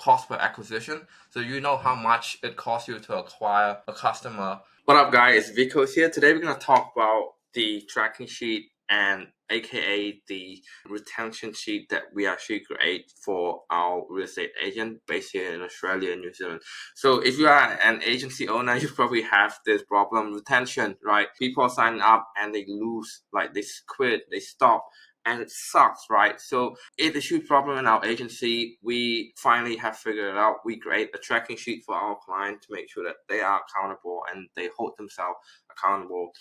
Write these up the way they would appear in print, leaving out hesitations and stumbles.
cost per acquisition. So you know how much it costs you to acquire a customer. What up, guys? Vico here. Today we're going to talk about the tracking sheet and aka the retention sheet that we actually create for our real estate agent based here in Australia and New Zealand. So if you are an agency owner, you probably have this problem, retention, right? People sign up and they lose, like they quit, they stop, and it sucks, right? So it's a huge problem in our agency. We finally have figured it out. We create a tracking sheet for our client to make sure that they are accountable and they hold themselves accountable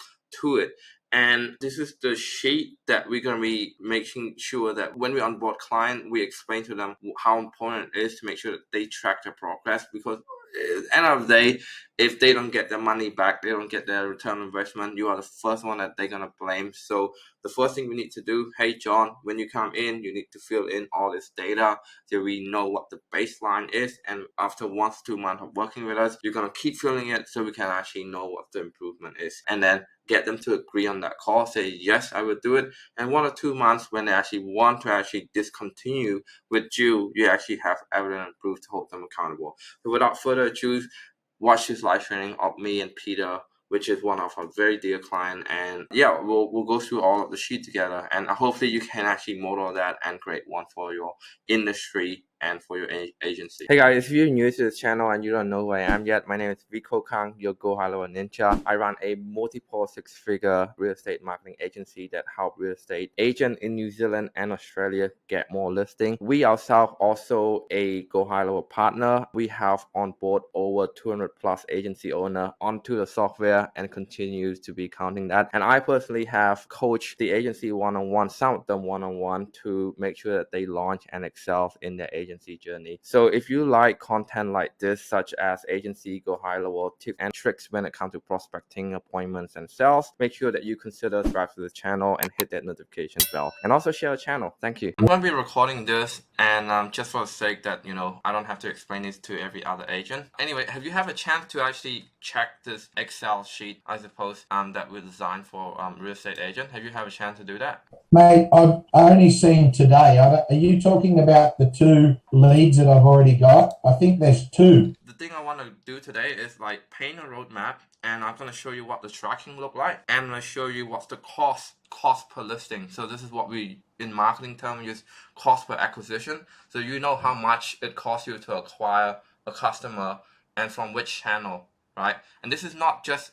to it. And this is the sheet that we're going to be making sure that when we onboard client, we explain to them how important it is to make sure that they track their progress, because at the end of the day, if they don't get their money back, they don't get their return on investment, you are the first one that they're going to blame. So the first thing we need to do, hey John, when you come in, you need to fill in all this data so we know what the baseline is. And after 1 to 2 months of working with us, you're going to keep filling it so we can actually know what the improvement is. And then get them to agree on that call, say, yes, I will do it. And 1 or 2 months when they actually want to actually discontinue with you, you actually have evidence and proof to hold them accountable. So without further ado, watch this live training of me and Peter, which is one of our very dear client. And yeah, we'll go through all of the sheet together, and hopefully you can actually model that and create one for your industry and for your agency. Hey guys, if you're new to this channel and you don't know who I am yet, my name is Vico Khang, your GoHighlevel ninja. I run a multiple 6-figure real estate marketing agency that help real estate agents in New Zealand and Australia get more listing. We ourselves also a GoHighlevel partner. We have on board over 200 plus agency owner onto the software and continues to be counting that. And I personally have coached the agency one-on-one, some of them one-on-one, to make sure that they launch and excel in their agency journey. So if you like content like this, such as agency go high level tips and tricks when it comes to prospecting, appointments, and sales, make sure that you consider subscribe to the channel and hit that notification bell, and also share the channel. Thank you. I'm going to be recording this, and just for the sake that I don't have to explain this to every other agent. Anyway, have you had a chance to actually check this Excel sheet, I suppose, that we designed for real estate agent? Have you had a chance to do that? Mate, I've only seen today. Are you talking about the 2 leads that I've already got? I think there's 2. The thing I want to do today is like paint a roadmap, and I'm going to show you what the tracking look like, and I'm going to show you what's the cost per listing. So this is what we in marketing terms use cost per acquisition. So you know how much it costs you to acquire a customer and from which channel, right? And this is not just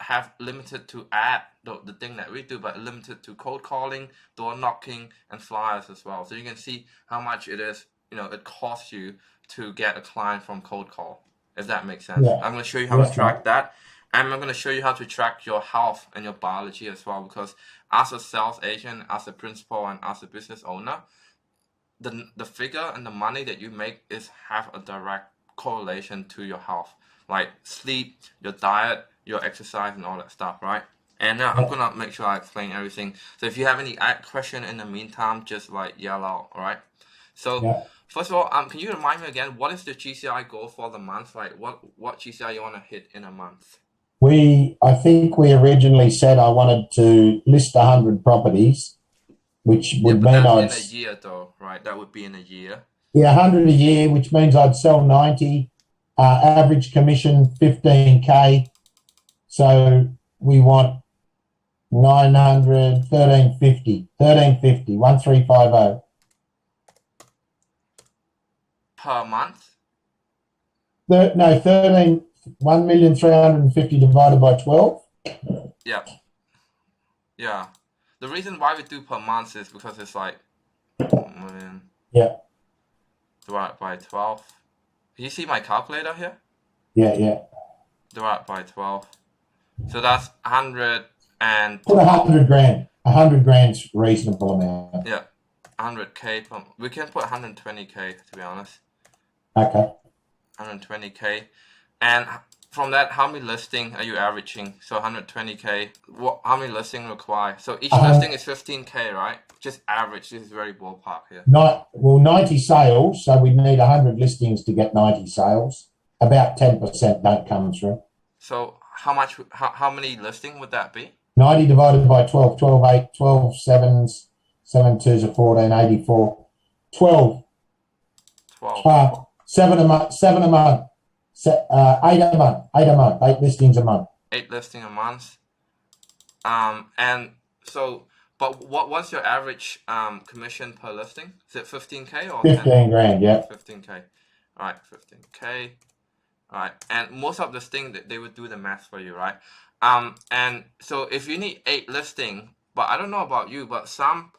have limited to ad, the thing that we do, but limited to cold calling, door knocking, and flyers as well. So you can see how much it is, it costs you to get a client from cold call, if that makes sense. Yeah. I'm going to show you how to track that. And I'm going to show you how to track your health and your biology as well, because as a sales agent, as a principal, and as a business owner, the figure and the money that you make have a direct correlation to your health, like sleep, your diet, your exercise, and all that stuff, right? And now I'm gonna make sure I explain everything. So if you have any question in the meantime, just like yell out, all right? So first of all, can you remind me again, what is the GCI goal for the month? Like what GCI you want to hit in a month? I think we originally said I wanted to list 100 properties, which would mean I'd... in a year though, right? That would be in a year. Yeah, 100 a year, which means I'd sell 90. Average commission, 15K. So we want 900, 1350, 1350. Per month? 1,350,000 divided by 12. Yeah. Yeah. The reason why we do per month is because it's like 1 million. Yeah. Divided by 12. Can you see my calculator here? Yeah. Divided by 12. So that's 100 and... Put 100 grand. 100 grand's reasonable amount. Yeah. 100K. We can put 120K, to be honest. Okay. 120K. And from that, how many listing are you averaging? So 120K. How many listing require? So each listing is 15K, right? Just average. This is very ballpark here. 90 sales. So we need 100 listings to get 90 sales. About 10% don't come through. So how many listing would that be? 90 divided by 12, 12, 8, 12, 7s, 7 2s are 14, 84. 12. 7 a month, 7 a month, 8 a month, 8 listings a month. 8 listings a month. And so, but what's your average commission per listing? Is it 15K or 15 grand, yeah. 15K. All right, 15K. All right, and most of this thing that they would do the math for you, right? And so if you need 8 listing, but I don't know about you, but some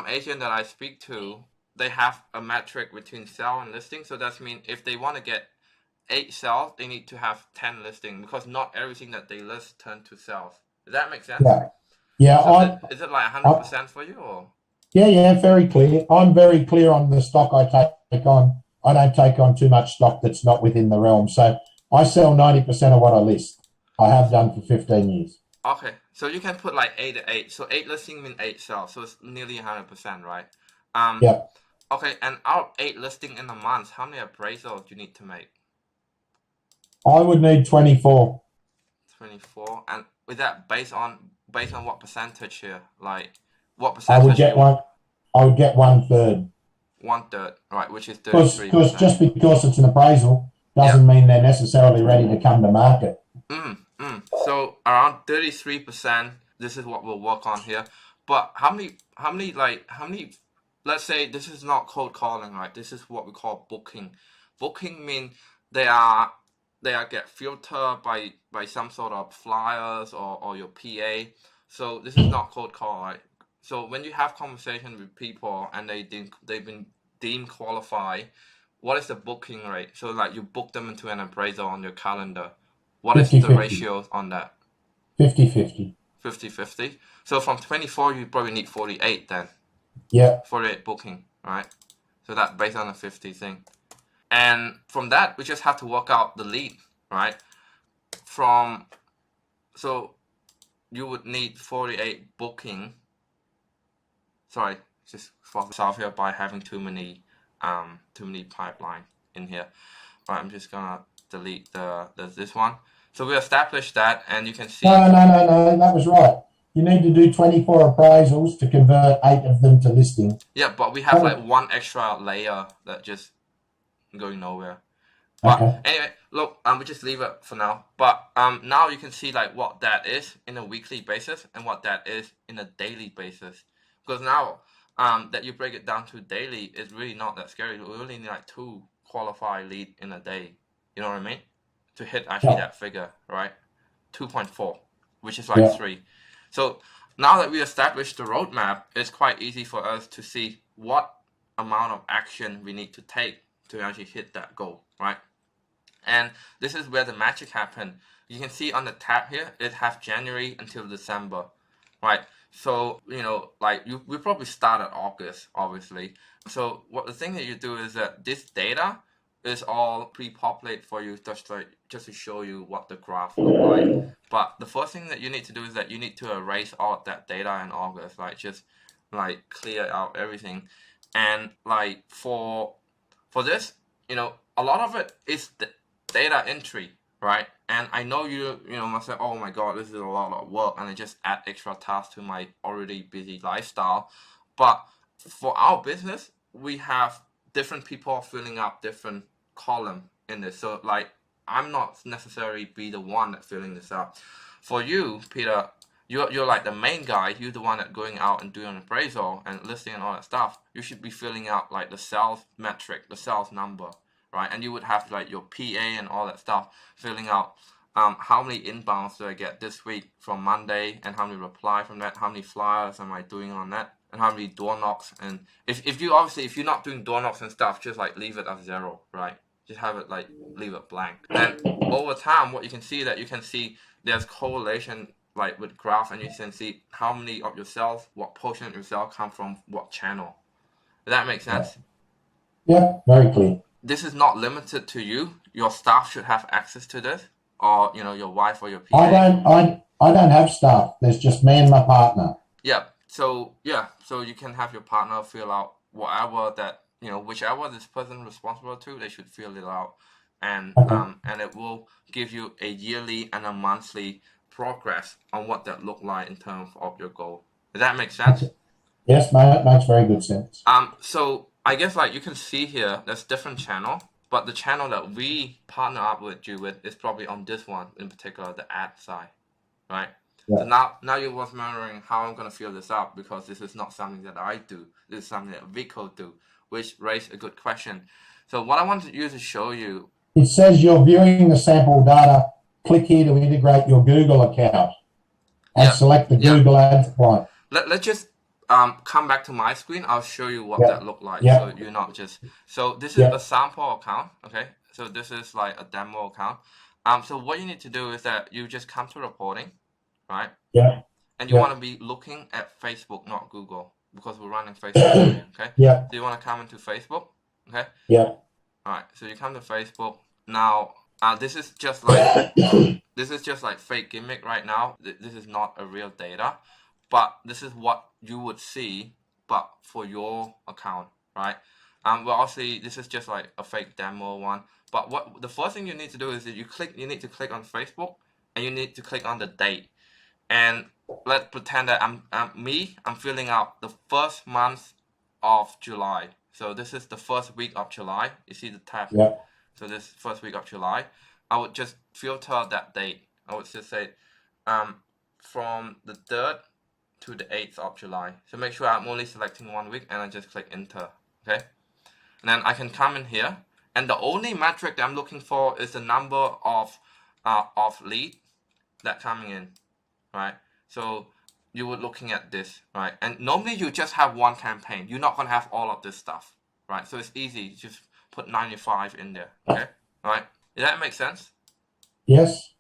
agent that I speak to, they have a metric between sell and listing. So that means if they want to get 8 sales, they need to have 10 listing, because not everything that they list turn to sales. Does that make sense? Yeah. Yeah. So is it like 100% for you, or? Yeah, very clear. I'm very clear on the stock I take on. I don't take on too much stock that's not within the realm. So I sell 90% of what I list. I have done for 15 years. Okay, so you can put like 8 to 8. So 8 listing means 8 sales. So it's nearly 100%, right? Yeah. Okay, and out of 8 listing in a month, how many appraisals do you need to make? I would need 24. 24, and is that based on what percentage here? Like what percentage? I would get 1/3. 1/3, right? Which is 33%. Because just because it's an appraisal doesn't mean they're necessarily ready to come to market. So around 33%. This is what we'll work on here. But how many? Let's say this is not cold calling, right? This is what we call booking. Booking means they are get filtered by some sort of flyers or your PA. So this is not cold call, right? So when you have conversation with people and they've been deemed qualified, what is the booking rate? So like you book them into an appraisal on your calendar. What 50, is the 50. Ratio on that? 50-50. 50-50. So from 24, you probably need 48 then. Yeah. 48 booking, right? So that based on a 50 thing. And from that, we just have to work out the lead, right? So you would need 48 booking. Sorry, just for myself here by having too many pipeline in here. Right, I'm just gonna delete this one. So we established that, and you can see. No, that was right. You need to do 24 appraisals to convert 8 of them to listing. Yeah, but we have like one extra layer that just going nowhere. But anyway, look, we just leave it for now. But now you can see like what that is in a weekly basis and what that is in a daily basis. Because now that you break it down to daily, it's really not that scary. We only need like 2 qualified lead in a day. You know what I mean? To hit actually that figure, right? 2.4, which is like 3. So now that we established the roadmap, it's quite easy for us to see what amount of action we need to take to actually hit that goal, right? And this is where the magic happened. You can see on the tab here, it has January until December, right? So, like we probably start at August, obviously. So what the thing that you do is that this data is all pre-populated for you just to show you what the graph looks like. But the first thing that you need to do is that you need to erase all of that data in August, like just like clear out everything. And like for this, a lot of it is the data entry, right? And I know you must say, oh my god, this is a lot of work, and I just add extra tasks to my already busy lifestyle. But for our business, we have different people filling up different column in this. So like I'm not necessarily be the one that filling this up. For you, Peter, you're like the main guy. You're the one that going out and doing an appraisal and listing and all that stuff. You should be filling out like the sales metric, the sales number, right? And you would have like your PA and all that stuff filling out how many inbounds do I get this week from Monday, and how many reply from that, how many flyers am I doing on that, and how many door knocks. And if you're not doing door knocks and stuff, just like leave it at 0, right? Just have it like leave it blank. Then over time, what you can see there's correlation like with graph, and you can see how many of your sales, what portion of your sales come from what channel. Does that make sense? Yeah, very clear. This is not limited to you. Your staff should have access to this, or your wife or your PA. I don't have staff. There's just me and my partner. Yeah. So you can have your partner fill out whatever that whichever this person responsible to, they should fill it out, and and it will give you a yearly and a monthly progress on what that look like in terms of your goal. Does that make sense? Yes, mate, that makes very good sense. So I guess like you can see here, there's different channel, But the channel that we partner up with you with is probably on this one in particular, the ad side, right? Yeah. So now you was wondering how I'm gonna fill this up, because this is not something that I do. This is something that Vico do, which raised a good question. So what I wanted you to show you. It says you're viewing the sample data. Click here to integrate your Google account and select the Google Ads client. Let's just come back to my screen. I'll show you what that look like. So you're not just, so this is a sample account. Okay. So this is like a demo account. So what you need to do is that you just come to reporting, right? Yeah. And you want to be looking at Facebook, not Google, because we're running Facebook for you. Okay. Yeah. So you want to come into Facebook. Okay. Yeah. All right. So you come to Facebook now. This is just like fake gimmick right now. This is not a real data, but this is what you would see, but for your account, right? Well, obviously this is just like a fake demo one. But what the first thing you need to do is that you need to click on Facebook, and you need to click on the date. And let's pretend that I'm filling out the first month of July. So this is the first week of July. You see the tab? Yeah. So this first week of July, I would just filter that date. I would just say from the 3rd to the 8th of July. So make sure I'm only selecting 1 week, and I just click enter. Okay. And then I can come in here, and the only metric that I'm looking for is the number of lead that coming in, right? So you were looking at this, right? And normally you just have one campaign. You're not gonna have all of this stuff, right? So it's easy. Just put 95 in there, okay? All right? Does that make sense? Yes.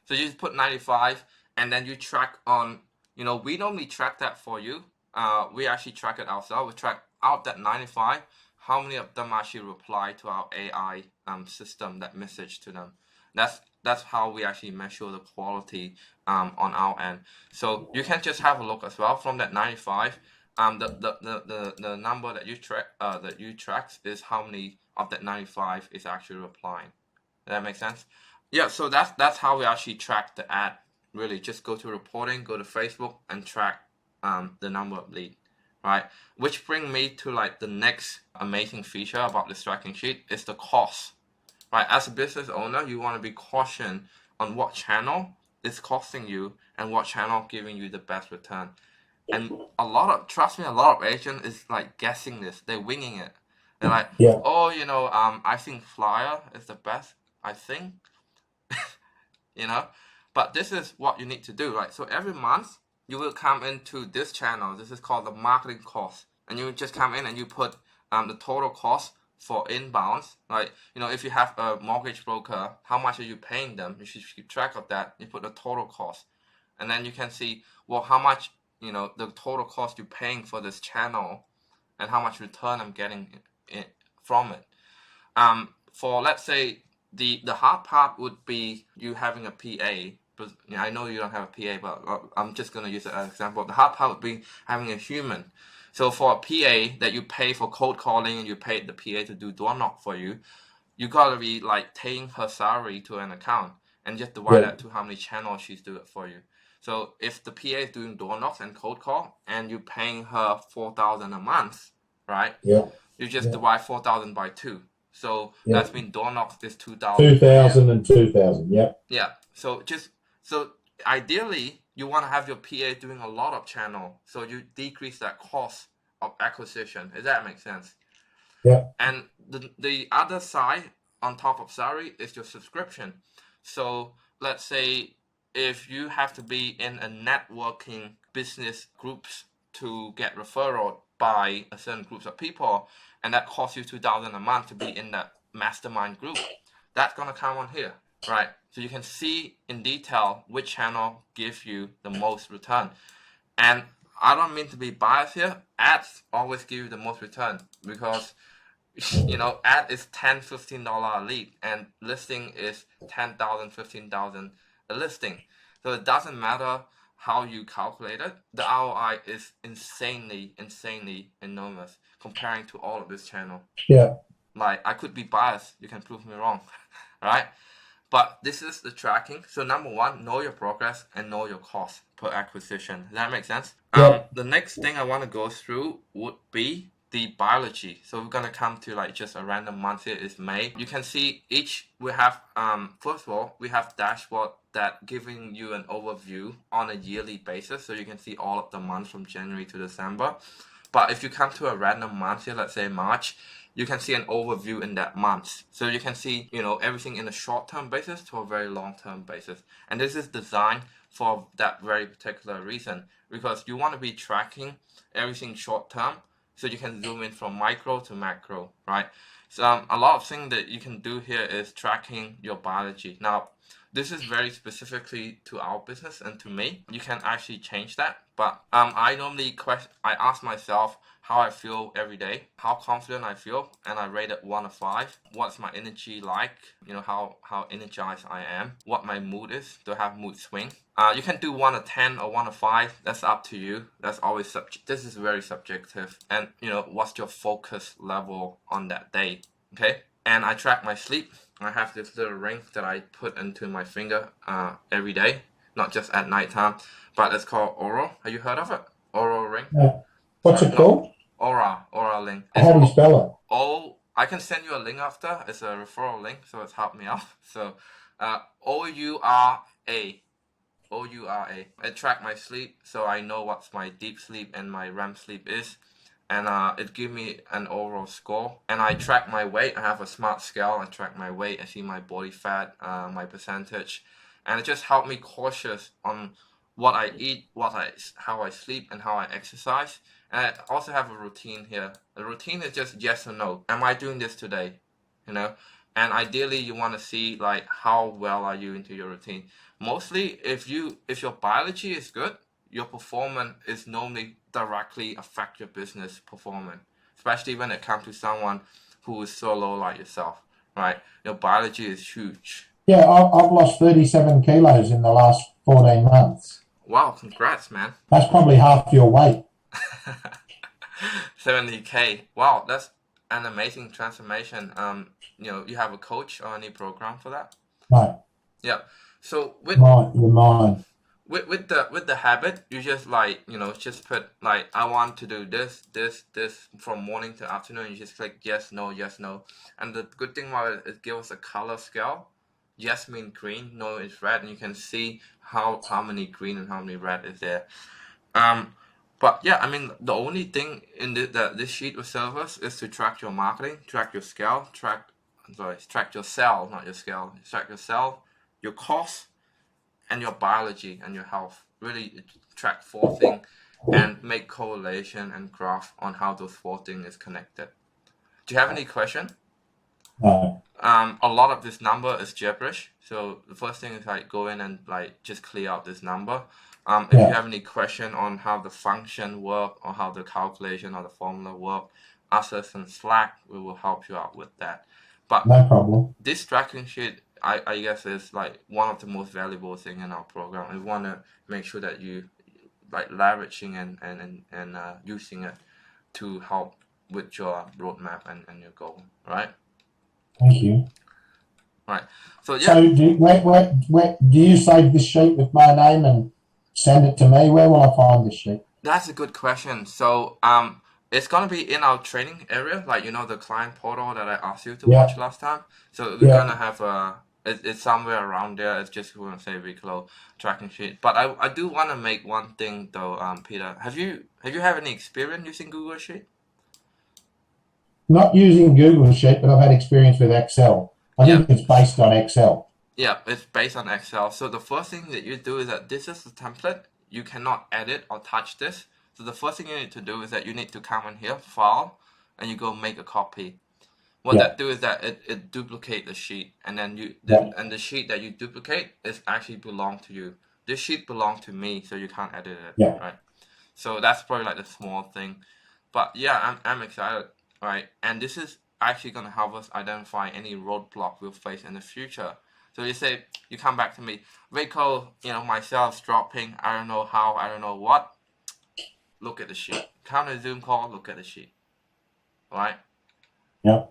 So you just put 95, and then you track on, we normally track that for you. We actually track it ourselves. We track out that 95, how many of them actually reply to our AI system, that message to them. That's how we actually measure the quality on our end. So you can just have a look as well from that 95. The number that you track is how many of that 95 is actually replying. Does that make sense? Yeah. So that's how we actually track the ad. Really, just go to reporting, go to Facebook, and track the number of lead. Right, which bring me to like the next amazing feature about this tracking sheet is the cost. Right, as a business owner, you want to be cautious on what channel is costing you and what channel giving you the best return. And trust me, a lot of agents is like guessing this. They're winging it. They're like, oh, I think flyer is the best. I think, but this is what you need to do, right? So every month you will come into this channel. This is called the marketing cost, and you just come in and you put the total cost for inbounds. Like, if you have a mortgage broker, how much are you paying them? You should keep track of that. You put the total cost, and then you can see, well, how much, the total cost you're paying for this channel, and how much return I'm getting from it. For, let's say, the hard part would be you having a PA. But I know you don't have a PA, but I'm just going to use it as an example. The hard part would be having a human. So for a PA that you pay for cold calling, and you pay the PA to do door knock for you, you got to be like paying her salary to an account and just divide that to how many channels she's doing it for you. So if the PA is doing door knocks and cold call, and you're paying her $4,000 a month, right? Yeah. You just divide 4,000 by 2. So that's mean door knocks is 2,000. 2,000 and 2,000. Yep. Yeah. So ideally, you want to have your PA doing a lot of channel, so you decrease that cost of acquisition. Does that make sense? Yeah. And the other side on top of salary is your subscription. So let's say if you have to be in a networking business groups to get referral by a certain groups of people, and that costs you $2,000 a month to be in that mastermind group, that's gonna come on here. Right, so you can see in detail which channel gives you the most return. And I don't mean to be biased here. Ads always give you the most return because, ad is $10, $15 a lead, and listing is $10,000, $15,000 a listing. So it doesn't matter how you calculate it. The ROI is insanely enormous comparing to all of this channel. Yeah. Like, I could be biased. You can prove me wrong, right? But this is the tracking. So number one, know your progress and know your cost per acquisition. Does that make sense? Yeah. The next thing I want to go through would be the biology. So we're gonna come to like just a random month here is May. You can see we have first of all we have dashboard that giving you an overview on a yearly basis, so you can see all of the months from January to December. But if you come to a random month here, let's say March, you can see an overview in that month. So you can see, everything in a short-term basis to a very long-term basis. And this is designed for that very particular reason, because you want to be tracking everything short-term, so you can zoom in from micro to macro, right? So a lot of things that you can do here is tracking your biology. Now, this is very specifically to our business and to me. You can actually change that, but I normally I ask myself how I feel every day, how confident I feel, and I rate it 1 to 5. What's my energy like? How energized I am. What my mood is. Do I have mood swing? You can do 1 to 10 or 1 to 5. That's up to you. That's always this is very subjective. And what's your focus level on that day? Okay. And I track my sleep. I have this little ring that I put into my finger every day, not just at nighttime, but it's called Aura. Have you heard of it? Aura ring? What's it called? Aura link. How do you spell it? I can send you a link after. It's a referral link, so it's helped me out. So, Oura. Oura. It track my sleep, so I know what's my deep sleep and my REM sleep is. And it gives me an overall score. And I track my weight. I have a smart scale. I track my weight. I see my body fat, my percentage. And it just helped me cautious on what I eat, how I sleep, and how I exercise. And I also have a routine here. The routine is just yes or no. Am I doing this today? And ideally you want to see like how well are you into your routine. Mostly if your biology is good, your performance is normally directly affect your business performance, especially when it comes to someone who is so low like yourself, right? Your biology is huge. Yeah, I've lost 37 kilos in the last 14 months. Wow, congrats, man. That's probably half your weight. 70K. Wow, that's an amazing transformation. You have a coach or any program for that? No. Yeah. So your mind. With the habit, you just just put like I want to do this from morning to afternoon. You just click yes, no, yes, no. And the good thing about it gives us a color scale. Yes means green, no is red, and you can see how many green and how many red is there. But yeah, I mean the only thing in this sheet will serve us is to track your marketing, track your scale, track your sell, not your scale. Track your sell, your cost, and your biology and your health. Really track 4 things and make correlation and graph on how those 4 things is connected. Do you have any question? No. A lot of this number is gibberish. So the first thing is like go in and like just clear out this number. If you have any question on how the function work or how the calculation or the formula work, ask us in Slack. We will help you out with that. But no problem. This tracking sheet, I guess, is like one of the most valuable thing in our program. We want to make sure that you like leveraging and using it to help with your roadmap and your goal, right? Thank you. Right. So yeah. So do you save this sheet with my name and send it to me? Where will I find this sheet? That's a good question. So it's gonna be in our training area, like the client portal that I asked you to watch last time. So we're gonna have it's somewhere around there. It's just gonna say Vico tracking sheet. But I do want to make one thing though, Peter. Have you had any experience using Google Sheet? Not using Google Sheet, but I've had experience with Excel. I think it's based on Excel. Yeah, it's based on Excel. So the first thing that you do is that this is the template. You cannot edit or touch this. So the first thing you need to do is that you need to come in here, file, and you go make a copy. What that do is that it duplicate the sheet, and then and the sheet that you duplicate is actually belong to you. This sheet belong to me, so you can't edit it, right? So that's probably like the small thing. But yeah, I'm excited, right? And this is actually gonna help us identify any roadblock we'll face in the future. So you come back to me, Vico, my sales dropping, I don't know how, I don't know what. Look at the sheet. Come to a Zoom call, look at the sheet. All right? Yep.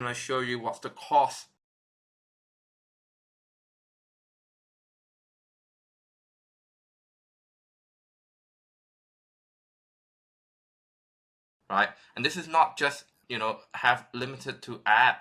going to show you what's the cost. Right, and this is not just have limited to ad.